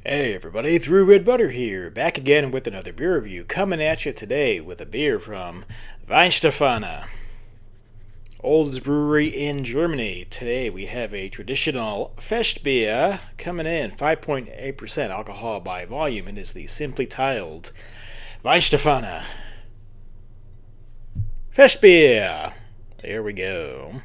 Hey everybody, ThrewRedButter here, back again with another beer review, coming at you today with a beer from Weihenstephaner, oldest brewery in Germany. Today we have a traditional Festbier coming in, 5.8% alcohol by volume, and is the simply titled Weihenstephaner Festbier. There we go.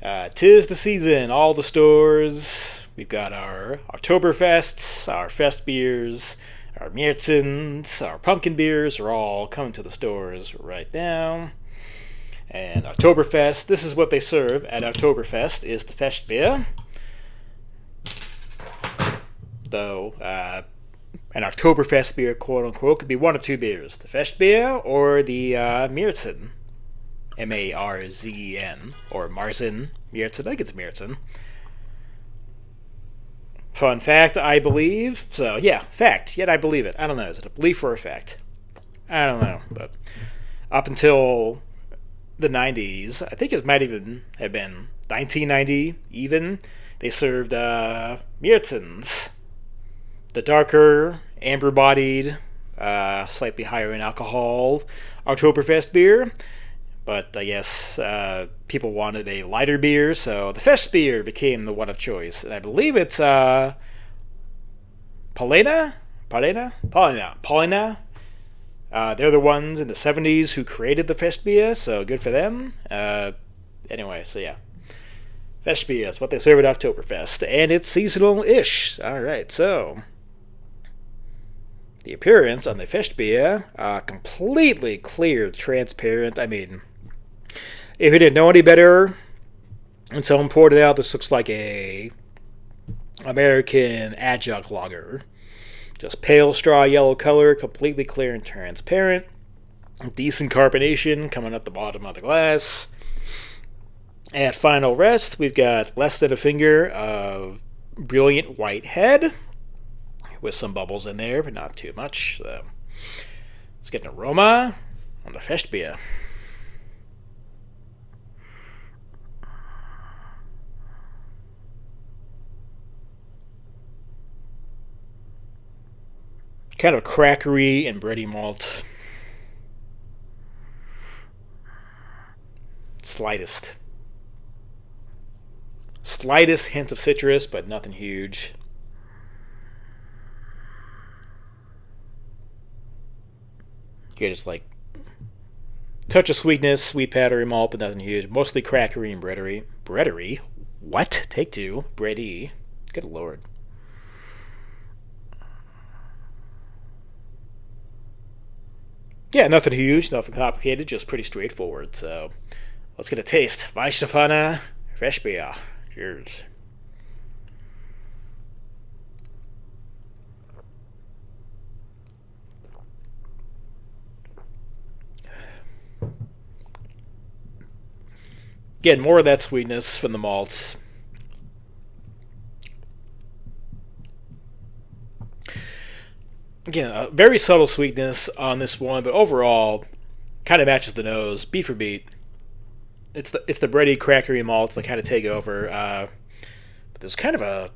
'Tis the season, all the stores. We've got our Oktoberfests, our Fest beers, our Märtzens, our pumpkin beers are all coming to the stores right now. And Oktoberfest, this is what they serve at Oktoberfest, is the Fest beer. Though, an Oktoberfest beer, quote unquote, could be one of two beers, the Fest beer or the Märzen. M-A-R-Z-E-N, or Marzen, Märzen, I think it's Märzen. Fun fact, I believe. So, yeah, fact, yet I believe it. I don't know, is it a belief or a fact? I don't know, but up until the 90s, I think it might even have been 1990 even, they served Märzens. The darker, amber-bodied, slightly higher in alcohol Oktoberfest beer. But I guess people wanted a lighter beer, so the Fest beer became the one of choice. And I believe it's Paulina? They're the ones in the 70s who created the Fest beer, so good for them. Anyway, so yeah. Fest beer is what they serve at Oktoberfest, and it's seasonal-ish. Alright, so the appearance on the Fest beer, completely clear, transparent. I mean, if you didn't know any better, and someone poured it out, this looks like a American adjunct lager. Just pale straw yellow color, completely clear and transparent. Decent carbonation coming up the bottom of the glass. At final rest, we've got less than a finger of brilliant white head, with some bubbles in there, but not too much. So let's get an aroma on the Festbier. Kind of crackery and bready malt. Slightest hint of citrus, but nothing huge. Get just like touch of sweetness, sweet powdery malt, but nothing huge. Mostly crackery and breadery. Breadery? What? Take two. Bready. Good lord. Yeah, nothing huge, nothing complicated, just pretty straightforward. So let's get a taste. Weihenstephaner Festbier. Cheers. Again, more of that sweetness from the malts. Again, a very subtle sweetness on this one, but overall, kind of matches the nose, beat for beat. It's the bready, crackery malts that kind of take over. But there's kind of a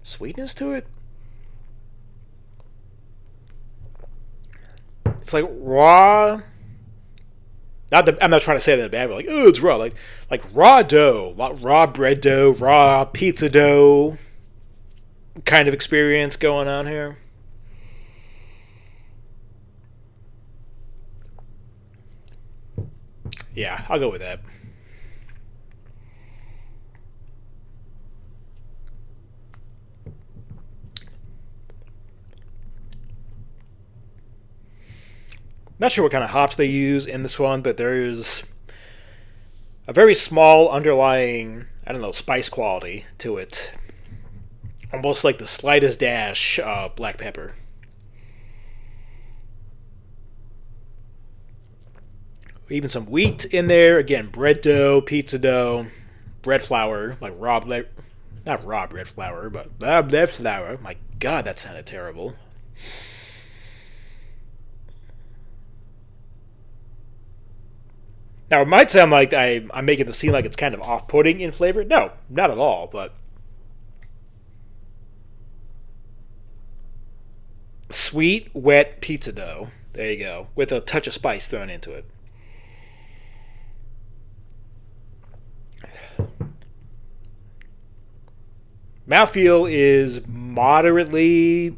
sweetness to it. It's like raw. I'm not trying to say that in a bad way. Like, oh, it's raw. Like raw dough, raw bread dough, raw pizza dough kind of experience going on here. Yeah, I'll go with that. Not sure what kind of hops they use in this one, but there's a very small underlying, I don't know, spice quality to it. Almost like the slightest dash of black pepper. Even some wheat in there. Again, bread dough, pizza dough, bread flour, like raw bread, not raw bread flour, but bread flour. My God, that sounded terrible. Now, it might sound like I'm making the seem like it's kind of off-putting in flavor. No, not at all, but sweet, wet pizza dough. There you go. With a touch of spice thrown into it. Mouthfeel is moderately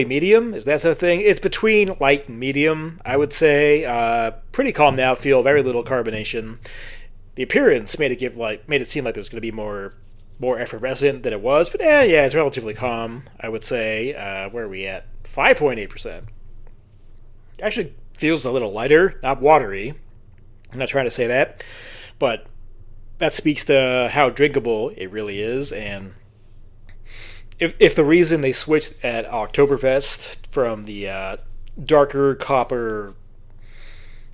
medium. Is that sort of thing? It's between light and medium, I would say. Pretty calm mouthfeel, very little carbonation. The appearance made it seem like there was going to be more effervescent than it was, but yeah, it's relatively calm, I would say. Where are we at? 5.8%. Actually feels a little lighter, not watery. I'm not trying to say that, but that speaks to how drinkable it really is. And if the reason they switched at Oktoberfest from the darker copper,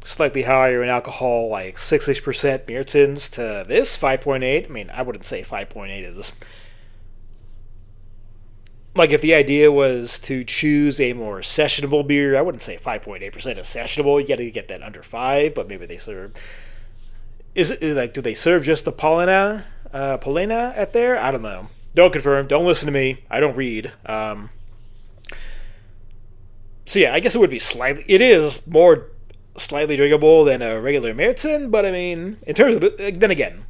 slightly higher in alcohol, like 6% Märtens, to this 5.8, I mean, I wouldn't say 5.8 is... Like, if the idea was to choose a more sessionable beer, I wouldn't say 5.8% is sessionable. You gotta get that under 5, but maybe they serve... Is it like, do they serve just the Polena at there? I don't know. Don't confirm. Don't listen to me. I don't read. So yeah, I guess it would be slightly... It is more slightly drinkable than a regular Märzen, but I mean, in terms of... Then again,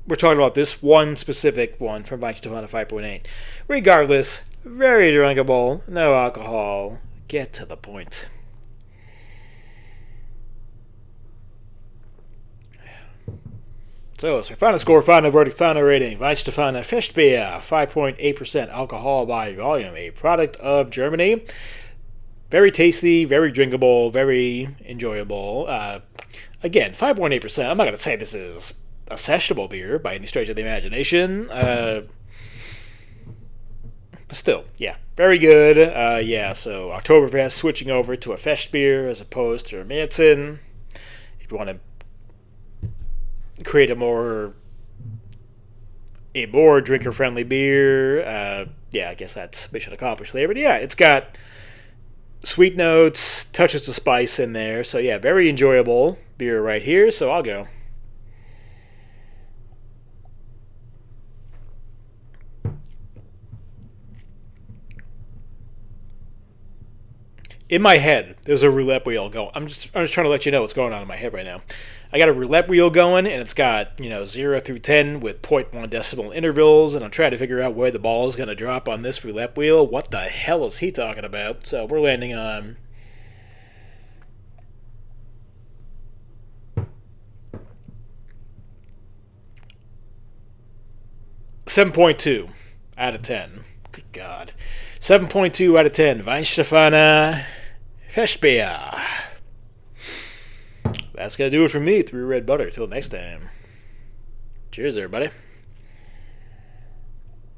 we're talking about this one specific one from Weihenstephaner 5.8. Regardless, very drinkable, no alcohol. Get to the point. So final score, final verdict, final rating. Weihenstephaner Festbier, 5.8% alcohol by volume, a product of Germany. Very tasty, very drinkable, very enjoyable. Again, 5.8%. I'm not going to say this is a sessionable beer by any stretch of the imagination. But still, yeah, very good. So Oktoberfest switching over to a Festbier as opposed to a Märzen. If you want to create a more drinker-friendly beer, I guess that's mission accomplished there. But yeah, it's got sweet notes, touches of spice in there. So yeah, very enjoyable beer right here. So I'll go. In my head, there's a roulette wheel going. I'm just trying to let you know what's going on in my head right now. I got a roulette wheel going, and it's got 0 through 10 with 0.1 decimal intervals, and I'm trying to figure out where the ball is going to drop on this roulette wheel. What the hell is he talking about? So we're landing on 7.2 out of 10. Good God. 7.2 out of 10. Weihenstephaner Festbier. That's going to do it for me, Through Red Butter. Till next time. Cheers, everybody.